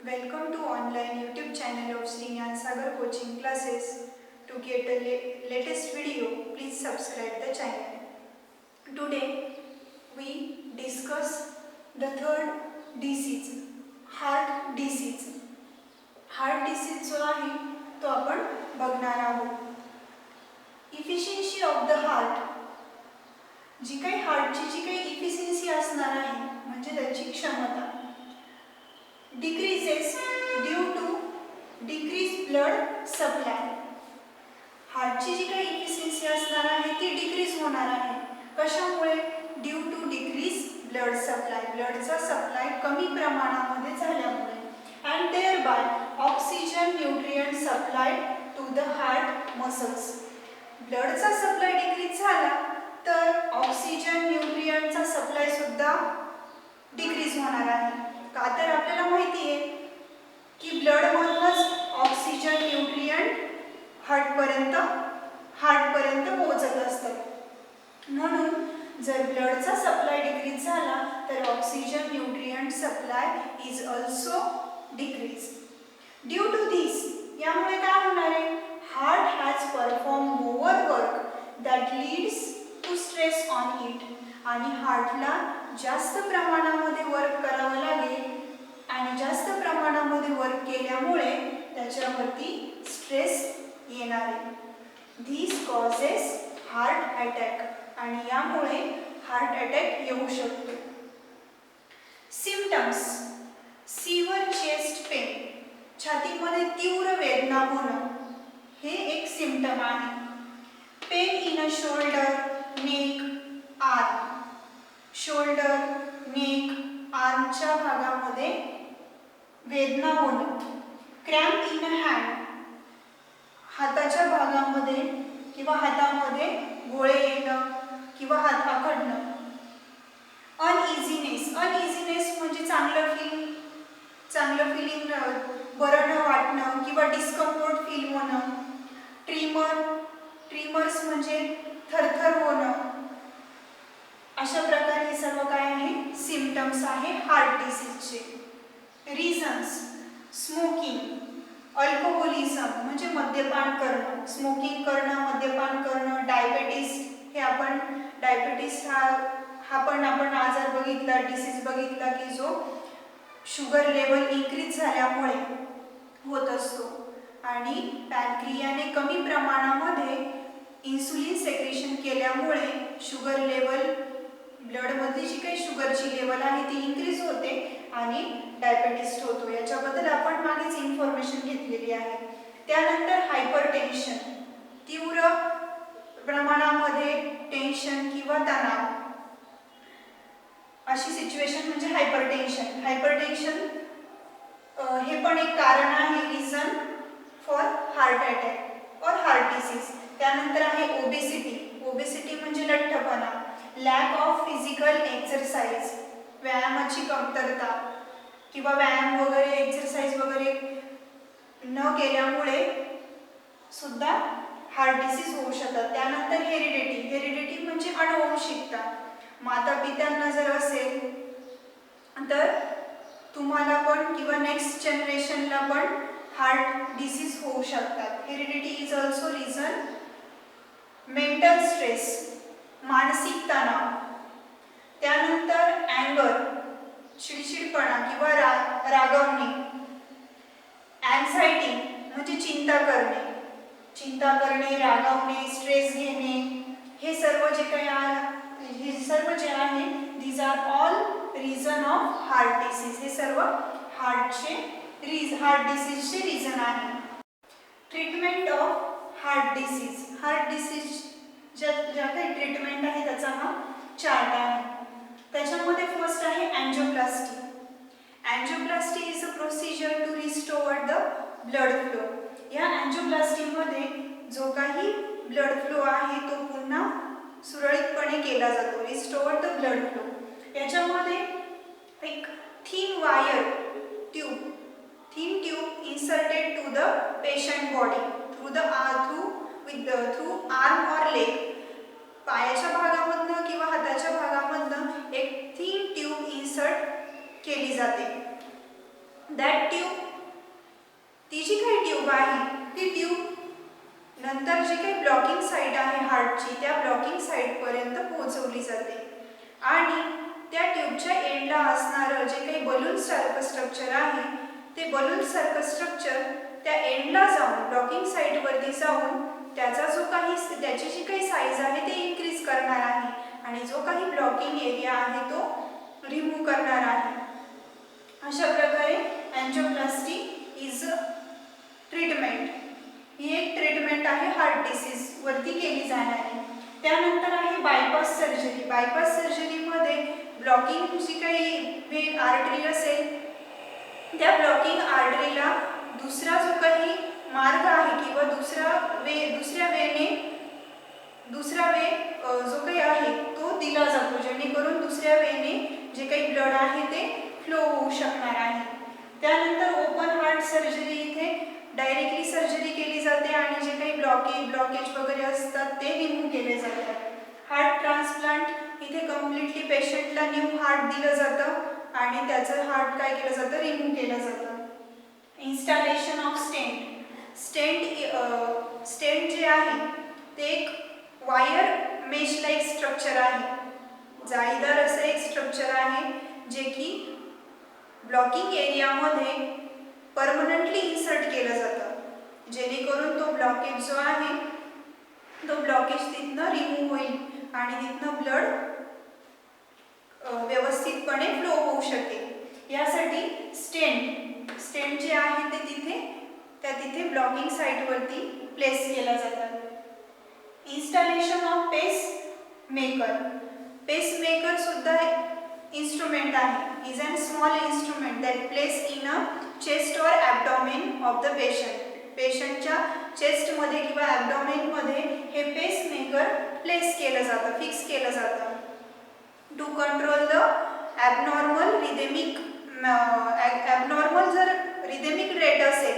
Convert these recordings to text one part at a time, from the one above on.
Welcome to online YouTube channel of Sri Gyan Sagar Coaching Classes. To get the latest video, please subscribe the channel. Today we discuss the third disease, heart disease. Heart disease जो आहे तो आपण बघणार आहोत. Efficiency of the heart, जी काही हार्टची जी काही efficiency असणार आहे म्हणजे त्याची क्षमता decreases due to decreased blood supply. हार्टची जी काही इफिशियन्सी असणार आहे ती डिक्रीज होणार आहे. कशामुळे? Due to decrease blood supply. ब्लडचा सप्लाय कमी प्रमाणामध्ये झाल्यामुळे. And thereby oxygen nutrient supply to the heart muscles. ब्लडचा सप्लाय डिक्रीज झाला तर ऑक्सिजन न्यूट्रिएंटचा सप्लाय सुद्धा डिक्रीज होणार आहे. का तर आपल्याला माहिती आहे की ब्लड मधूनच ऑक्सिजन न्यूट्रिएंट हार्टपर्यंत पोहोचत असतात. म्हणून जर ब्लडचा सप्लाय डिक्रीज झाला तर oxygen nutrient supply is also decrease. Due to this, यामुळे काय होणार आहे? Heart has perform more work that leads to stress on it. आणि हार्टला जास्त प्रमाणामध्ये वर्क करावं लागेल आणि जास्त प्रमाणामध्ये वर्क केल्यामुळे त्याच्यावरती स्ट्रेस येणार आहे. This causes heart attack. आणि यामुळे हार्ट अटॅक येऊ शकतो. सिम्पटम्स: सिव्हिअर चेस्ट पेन, छातीमध्ये तीव्र वेदना होणं हे एक सिम्पटम आहे. Pain in a shoulder, neck, arm. Shoulder, neck, आर्मच्या भागामध्ये वेदना होणं. क्रॅम्प इन अ हँड, हाताच्या भागामध्ये किंवा हातामध्ये गोळे येणं किंवा हात आखडणं. अनइझीनेस, अनइझीनेस म्हणजे चांगलं फीलिंग बरं न वाटणं किंवा डिस्कम्फर्ट फील होणं. ट्रिमर्स म्हणजे थरथर होणं. अशा प्रकारे हे सर्व काय आहे? सिम्पटम्स आहे हार्ट डिसीजचे. रिझन्स: स्मोकिंग, अल्कोहोलिझम म्हणजे मद्यपान करणं, स्मोकिंग करणं, मद्यपान करणं. डायबेटीस, हे आपण डायबेटीस हा पण आपण आजार बघितला, डिसीज बघितला की जो शुगर लेवल इन्क्रीज झाल्यामुळे होत असतो. आणि पॅनक्रियाने कमी प्रमाणामध्ये इन्सुलिन सेक्रेशन केल्यामुळे शुगर लेवल, ब्लडमध्ये जी काही शुगरची लेवल आहे ती इन्क्रीज होते आणि डायबेटीस होतो. याच्याबद्दल आपण मागेच इन्फॉर्मेशन घेतलेली आहे. त्यानंतर हायपरटेन्शन, तीव्र प्रमाणामध्ये टेन्शन किंवा तणाव, अशी सिच्युएशन म्हणजे हायपरटेन्शन. हायपरटेन्शन हे पण एक कारण आहे, रिझन फॉर हार्ट अटॅक और हार्ट डिसीज. त्यानंतर आहे ओबेसिटी. ओबेसिटी म्हणजे लठ्ठपणा. लॅक ऑफ फिजिकल एक्सरसाइज, व्यायामाची कमतरता किंवा व्यायाम वगैरे एक्सरसाइज वगैरे न केल्यामुळे सुद्धा हार्ट डिसीज होऊ शकतात. त्यानंतर हेरिडिटी. हेरिडिटी म्हणजे अनुवंशिकता. माता पित्यांना जर असेल तर तुम्हाला पण किंवा नेक्स्ट जनरेशनला पण हार्ट डिसीज होऊ शकतात. Heredity is also reason. Mental stress, मानसिक तणाव. त्यानंतर अँगर, चिडचिडपणा किंवा रागवणे. अँझायटी म्हणजे चिंता करणे, रागवणे, स्ट्रेस घेणे. हे सर्व जे आहे these are all reason of heart disease. हे सर्व हार्ट डिसीजचे रिझन आहे. Treatment of heart disease. Heart disease ज्या काही ट्रीटमेंट आहे त्याचा हा चार्ट आहे. त्याच्यामध्ये फर्स्ट आहे angioplasty. Angioplasty is a procedure to restore the blood flow. या अँजिओप्लास्टीमध्ये जो काही ब्लड फ्लो आहे तो पुन्हा सुरळीतपणे केला जातो. Restore the blood flow. याच्यामध्ये एक thin tube inserted to the patient body through arm or leg. पायाच्या भागामधनं किंवा हाताच्या भागामधनं एक थिन ट्यूब इन्सर्ट केली जाते. दॅट ट्यूब, ती जी काही ट्यूब आहे ती ट्यूब नंतर जी काही ब्लॉकिंग साईट आहे हार्टची त्या ब्लॉकिंग साईटपर्यंत पोहोचवली जाते आणि त्या ट्यूबच्या एंडला असणारं जे काही बलून सारखं स्ट्रक्चर आहे ते बलून सारखं स्ट्रक्चर त्या एंडला जाऊन ब्लॉकिंग साईटवरती जाऊन त्याची जी काही साईज आहे ते इन्क्रीज करणार आहे आणि जो काही ब्लॉकिंग एरिया आहे तो रिमूव्ह करणार आहे. अशा प्रकारे अँजिओप्लास्टी इज अ ट्रीटमेंट. ही एक ट्रीटमेंट आहे हार्ट डिसीज वरती केली जाणारी. त्यानंतर आहे बायपास सर्जरी. बायपास सर्जरीमध्ये ब्लॉकिंग जी काही वेन आर्टरी असेल त्या ब्लॉकिंग आर्टरीला दुसरा जो काही मार्ग आहे किंवा दुसरा वे जो काही आहे तो दिला जातो जेणेकरून दुसऱ्या वेने जे काही ब्लड आहे ते फ्लो होऊ शकणार आहे. त्यानंतर ओपन हार्ट सर्जरी, इथे डायरेक्टली सर्जरी केली जाते आणि जे काही ब्लॉकेज वगैरे असतात ते रिमूव्ह केले जातात. हार्ट ट्रान्सप्लांट, इथे कम्प्लिटली पेशंटला न्यू हार्ट दिलं जातं आणि त्याचं हार्ट काय केलं जातं, रिमूव्ह केलं जातं. Installation of stent. स्टेंट जे आहे ते एक वायर मेश लाईक स्ट्रक्चर आहे, जाळीदार असं एक स्ट्रक्चर आहे जे की ब्लॉकिंग एरियामध्ये परमनंटली इन्सर्ट केलं जातं जेणेकरून तो ब्लॉकेज जो आहे तो ब्लॉकेज तिथनं रिमूव्ह होईल आणि तिथनं ब्लड व्यवस्थितपणे फ्लो होऊ शकेल. यासाठी स्टेंट जे आहे ते तिथे ब्लॉकिंग साईटवरती प्लेस केला जातात. Installation of pacemaker. पेसमेकर सुद्धा इन्स्ट्रुमेंट आहे. Is an small instrument that place in a chest or abdomen of the patient. पेशंटच्या चेस्टमध्ये किंवा ॲब्डॉमेनमध्ये हे पेसमेकर प्लेस केलं जातं, फिक्स केलं जातं. टू कंट्रोल द ॲबनॉर्मल जर रिदेमिक रेट असेल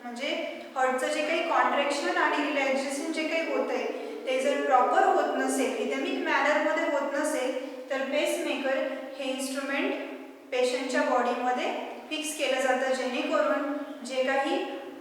म्हणजे हार्टचं जे काही कॉन्ट्रॅक्शन आणि रिलॅक्सेशन जे काही होत आहे ते जर प्रॉपर होत नसेल, रिदेमिक मॅनरमध्ये होत नसेल तर पेसमेकर हे इन्स्ट्रुमेंट पेशंटच्या बॉडीमध्ये फिक्स केलं जातं जेणेकरून जे काही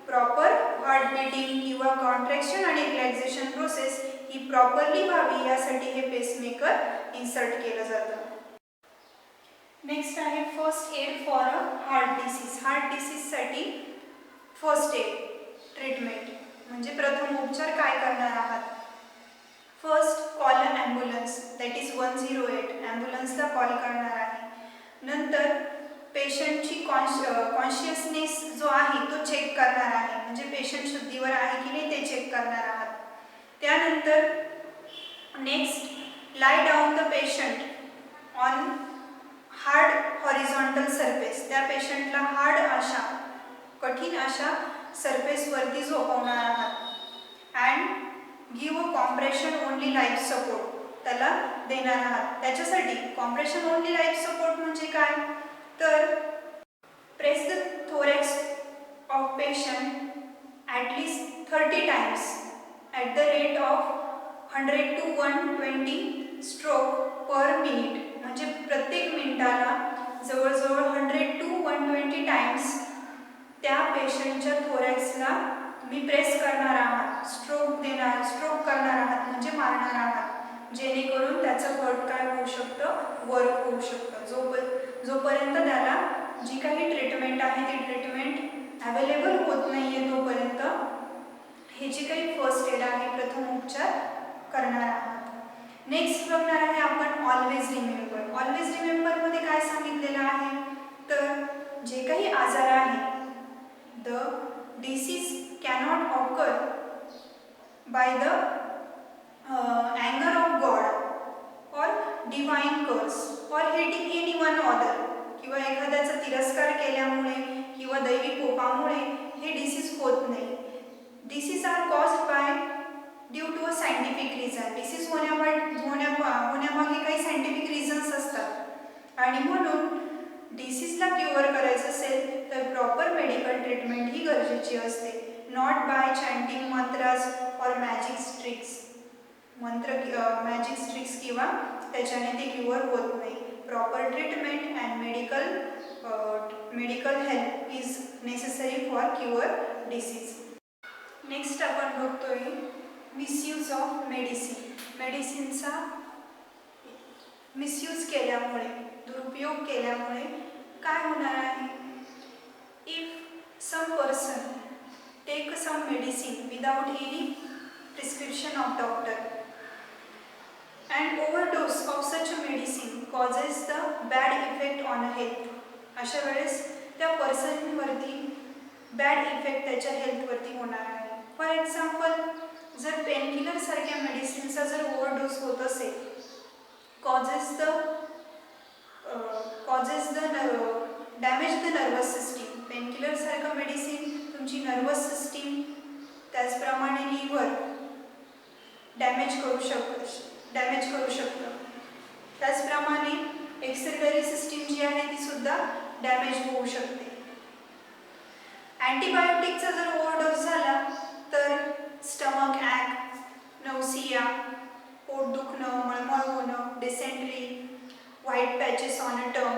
प्रॉपर हार्ट बीटिंग किंवा कॉन्ट्रॅक्शन आणि रिलॅक्सेशन प्रोसेस ही प्रॉपरली व्हावी यासाठी हे पेसमेकर इन्सर्ट केलं जातं. नेक्स्ट आहे first aid for a heart disease. Heart डिसीजसाठी फर्स्ट एड ट्रीटमेंट म्हणजे प्रथम उपचार काय करणार आहात. First call a ambulance, that is 108. ॲम्ब्युलन्सला कॉल करणार आहे. नंतर पेशंटची कॉन्शियसनेस जो आहे तो चेक करणार आहे म्हणजे पेशंट शुद्धीवर आहे की नाही ते चेक करणार आहात. त्यानंतर next lie down the patient on hard horizontal surface. त्या पेशंटला हार्ड अशा कठीण अशा सरफेसवरती झोपवणार आहात. And give a compression only life support त्याला देणार आहात. त्याच्यासाठी कॉम्प्रेशन ओनली लाईफ सपोर्ट म्हणजे काय तर press the thorax of patient at least 30 times at the rate of 100 to 120 stroke per minute. म्हणजे प्रत्येक मिनिटाला जवळजवळ 100 to 120 टाइम्स त्या पेशंटच्या थोरॅक्सला तुम्ही प्रेस करणार आहात, स्ट्रोक करणार आहात म्हणजे मारणार आहात जेणेकरून त्याचं हार्ट काय होऊ शकतं, वर्क होऊ शकतं. जोपर्यंत त्याला जी काही ट्रीटमेंट आहे ती ट्रीटमेंट अवेलेबल होत नाही आहे तोपर्यंत हे जे काही फर्स्ट एड आहे प्रथम उपचार करणार आहात. नेक्स्ट बघणार आहे आपण ऑलवेज रिमेंबर. ऑलवेज रिमेंबरमध्ये काय सांगितलेलं आहे तर जे काही आजार आहे the disease cannot occur by the anger of God or divine curse or hating anyone other किंवा एखाद्याचा तिरस्कार केल्यामुळे किंवा दैवी कोपामुळे हे डिसीज होत नाही. Disease are caused by due to a scientific reason. Disease होण्यामागे काही सायंटिफिक रिझन्स असतात आणि म्हणून डिसीजला क्युअर करायचं असेल तर प्रॉपर मेडिकल ट्रीटमेंट ही गरजेची असते. नॉट बाय चॅन्टिंग मंत्रास और मॅजिक स्ट्रिक्स. मॅजिक स्ट्रिक्स किंवा त्याच्याने ते क्युअर होत नाही. Proper treatment and medical medical help is necessary for cure disease. Next आपण बघतोय मिसयूज ऑफ मेडिसिन. मेडिसिनचा मिसयूज केल्यामुळे, दुरुपयोग केल्यामुळे काय होणार आहे? If some person take some medicine without any prescription of doctor and overdose of such a medicine causes the bad effect on health. अशा वेळेस त्या पर्सनवरती बॅड इफेक्ट त्याच्या हेल्थवरती होणार आहे. फॉर एक्झाम्पल, जर पेनकिलर सारख्या मेडिसिनचा जर ओव्हरडोस होत असेल, causes the damage the nervous system. Painkiller सारखं मेडिसिन तुमची नर्वस सिस्टीम, त्याचप्रमाणे लिव्हर डॅमेज करू शकतं. त्याचप्रमाणे एक्सक्रिटरी सिस्टीम जी आहे ती सुद्धा डॅमेज होऊ शकते. अँटीबायोटिकचा जर ओव्हरडोस झाला तर स्टमक ॲक, नौसिया, पोट दुखणं, मळमळ होणं, dysentery, white patches on a tongue,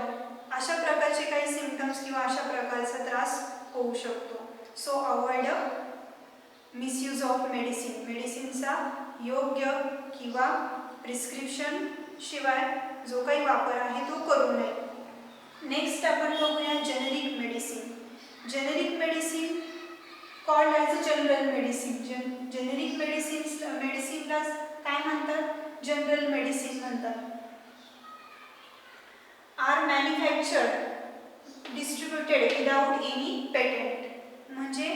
अशा प्रकारचे काही सिम्पटम्स किंवा अशा प्रकारचा त्रास होऊ शकतो. So avoid misuse of medicine. मेडिसिनचा योग्य किंवा प्रिस्क्रिप्शन शिवाय जो काही वापर आहे तो करू नये. नेक्स्ट आपण बघूया generic medicine. Generic medicine called as a general medicine. Generic मेडिसिनला काय म्हणतात? जनरल मेडिसिन म्हणतात. Are manufactured distributed without any patent. म्हणजे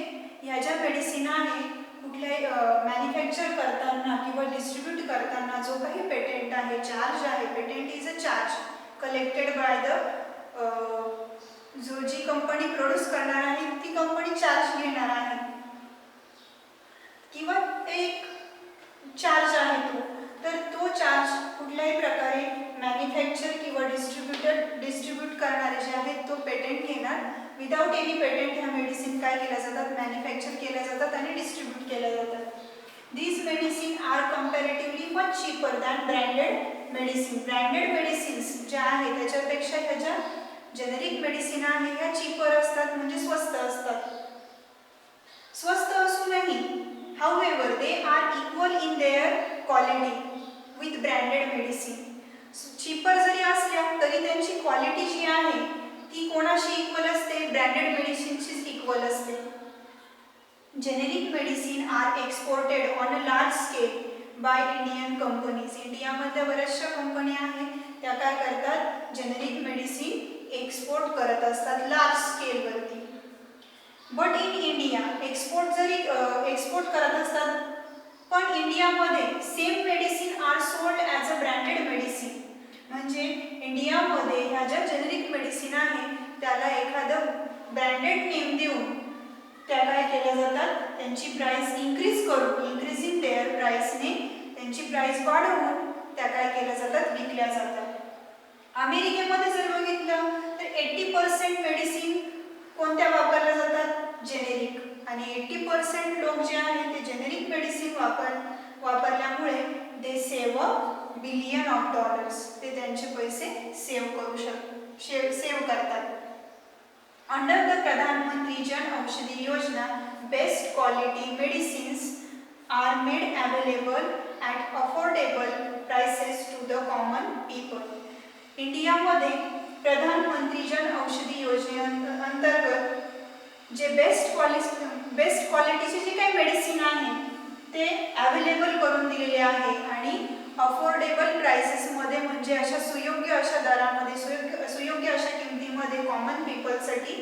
ह्या ज्या मेडिसिन आहे कुठल्याही मॅन्युफॅक्चर करताना किंवा डिस्ट्रीब्यूट करताना जो काही पेटेंट आहे, चार्ज आहे, patent is a charge collected by जो जी कंपनी प्रोड्यूस करणार आहे ती कंपनी चार्ज घेणार आहे किंवा एक चार्ज आहे तर तो चार्ज कुठल्याही प्रकारे मॅन्युफॅक्चर किंवा डिस्ट्रीब्यूट करणारे जे आहेत तो पेटेंट घेणार. विदाउट एनी पेटेंट ह्या मेडिसिन काय केल्या जातात? मॅन्युफॅक्चर केल्या जातात आणि डिस्ट्रीब्यूट केल्या जातात. These medicine are comparatively much cheaper than branded medicine. Branded medicines ज्या आहेत त्याच्यापेक्षा ह्या ज्या जेनेरिक मेडिसिन आहे ह्या चीपर असतात, म्हणजे स्वस्त असतात. स्वस्त असूनही however they are equal in their quality with branded medicine. Cheaper जरी असल्या तरी त्यांची क्वालिटी जी आहे ती कोणाशी इक्वल असते? ब्रँडेड मेडिसिनशीच इक्वल असते. Generic medicine are exported on a large scale by Indian companies. इंडियामधल्या बऱ्याचशा कंपन्या आहेत त्या काय करतात? जेनेरिक मेडिसिन एक्सपोर्ट करत असतात लार्ज स्केलवरती. बट इन इंडिया एक्सपोर्ट करत असतात, पण इंडियामध्ये same medicine are sold as a branded medicine. म्हणजे इंडियामध्ये ह्या ज्या जेनेरिक मेडिसिन आहे त्याला एखादं ब्रँडेड नेम देऊन त्या काय केल्या जातात? त्यांची प्राइस इंक्रीज इन देअर प्राइसने त्यांची प्राइस वाढवून त्या काय केल्या जातात? विकल्या जातात. अमेरिकेमध्ये जर बघितलं तर 80% मेडिसिन कोणत्या वापरल्या जातात? जेनेरिक. आणि 80% लोक जे आहेत ते जेनेरिक मेडिसिन वापरल्यामुळे दे सेव्ह $1 बिलियन. ते त्यांचे पैसे सेव्ह करतात. अंडर द प्रधानमंत्री Jan Aushadhi Yojana, best quality medicines are made available at affordable prices to the common people. इंडियामध्ये प्रधानमंत्री जन औषधी योजनेअंतर्गत जे बेस्ट क्वालिटीचे जे काही मेडिसिन आहे ते अवेलेबल करून दिलेले आहे आणि अफोर्डेबल प्राइसेसमध्ये, म्हणजे अशा सुयोग्य अशा दरामध्ये, सुयोग्य अशा किमतीमध्ये कॉमन पीपलसाठी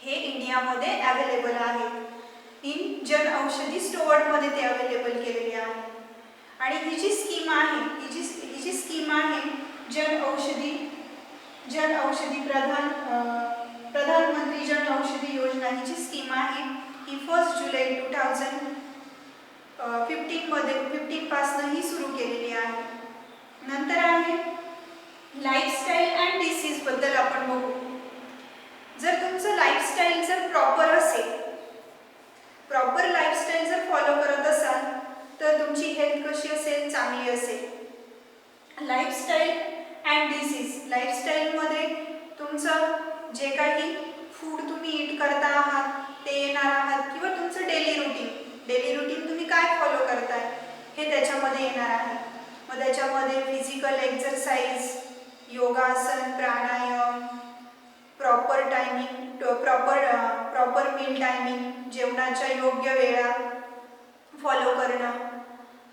हे इंडियामध्ये अवेलेबल आहे. इन जन औषधी स्टोअरमध्ये ते अवेलेबल केलेले आहे. आणि ही जी स्कीम आहे प्रधानमंत्री जन औषधी योजना ही जी स्कीम आहे ही 1 जुलै 2015 पासून ही सुरू केलेली आहे. नंतर आहे लाईफस्टाईल अँड डिसीज बद्दल आपण बघू. जर तुमचं लाईफस्टाईल जर प्रॉपर असेल, प्रॉपर लाईफस्टाईल जर फॉलो करत असाल तर तुमची हेल्थ कशी असेल? चांगली असेल. Lifestyle and disease. लाईफस्टाईलमध्ये तुमचं जे काही फूड तुम्ही ईट करता आहात ते येणार आहात किंवा तुमचं डेली रुटीन तुम्ही काय फॉलो करताय हे त्याच्यामध्ये येणार आहे. मग त्याच्यामध्ये फिजिकल एक्सरसाइज, योगासन, प्राणायाम, proper timing, proper meal timing, जेवणाच्या योग्य वेळा फॉलो करणं.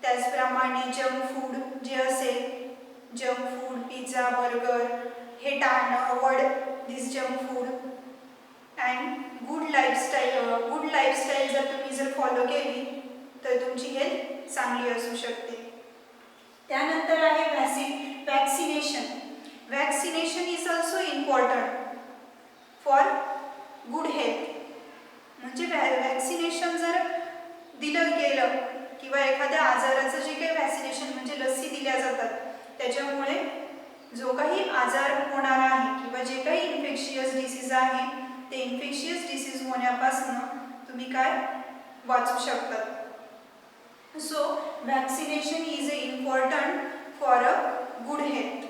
त्याचप्रमाणे जंक फूड जे असेल, जंक फूड, पिझ्झा, बर्गर हे टाळणं, avoid this junk food. And good lifestyle जर फॉलो केली तर तुमची हेल्थ चांगली असू शकते. त्यानंतर आहे vaccination. Vaccination is also important for good health. म्हणजे वॅक्सिनेशन जर दिलं गेलं किंवा एखाद्या आजाराचं जे काही वॅक्सिनेशन म्हणजे लसी दिल्या जातात त्याच्यामुळे जो काही आजार होणार आहे किंवा जे काही इन्फेक्शियस डिसीज आहे ते इन्फेक्शियस डिसीज होण्यापासून तुम्ही काय वाचू शकतात. So vaccination is important for a good health.